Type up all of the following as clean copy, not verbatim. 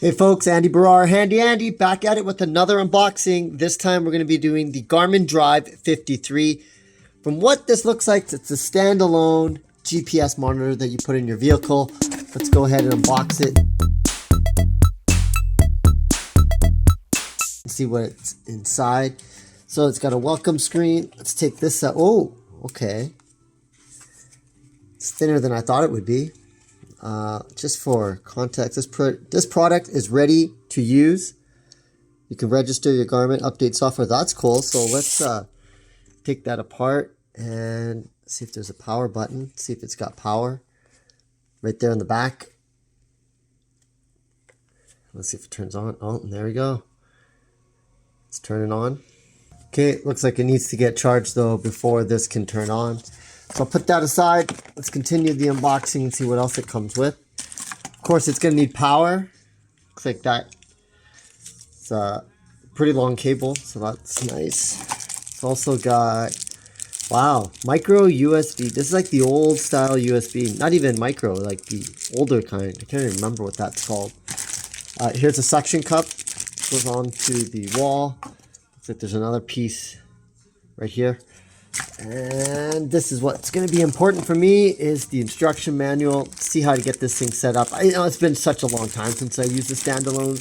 Hey folks, Andy Baryer, Handy Andy, back at it with another unboxing. This time we're going to be doing the Garmin Drive 53. From what this looks like, it's a standalone GPS monitor that you put in your vehicle. Let's go ahead and unbox it and see what's inside. So it's got a welcome screen. Let's take this out. Oh, okay. It's thinner than I thought it would be. Just for context, this product is ready to use. You can register your Garmin update software. That's cool. So let's take that apart and see if there's a power button. See if it's got power right there in the back. Let's see if it turns on. Oh, there we go. It's turning on. Okay, it looks like it needs to get charged though before this can turn on. So I'll put that aside. Let's continue the unboxing and see what else it comes with. Of course, it's going to need power. Looks like that. It's a pretty long cable, so that's nice. It's also got, wow, micro USB. This is like the old style USB. Not even micro, like the older kind. I can't even remember what that's called. Here's a suction cup. Goes on to the wall. Looks like there's another piece right here. And this is what's going to be important for me is the instruction manual. See how to get this thing set up. I know it's been such a long time since I used a standalone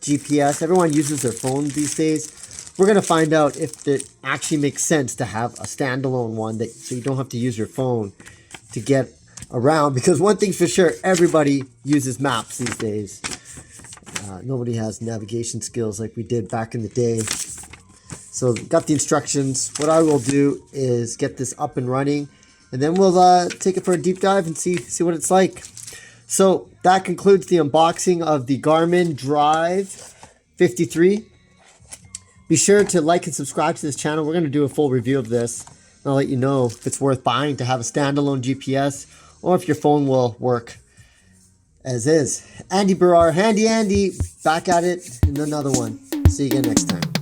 GPS. Everyone uses their phone these days. We're going to find out if it actually makes sense to have a standalone one so you don't have to use your phone to get around. Because one thing's for sure, everybody uses maps these days. Nobody has navigation skills like we did back in the day. So got the instructions. What I will do is get this up and running, and then we'll take it for a deep dive and see what it's like. So that concludes the unboxing of the Garmin Drive 53. Be sure to like and subscribe to this channel. We're going to do a full review of this. And I'll let you know if it's worth buying to have a standalone GPS or if your phone will work as is. Andy Baryer, Handy Andy, back at it in another one. See you again next time.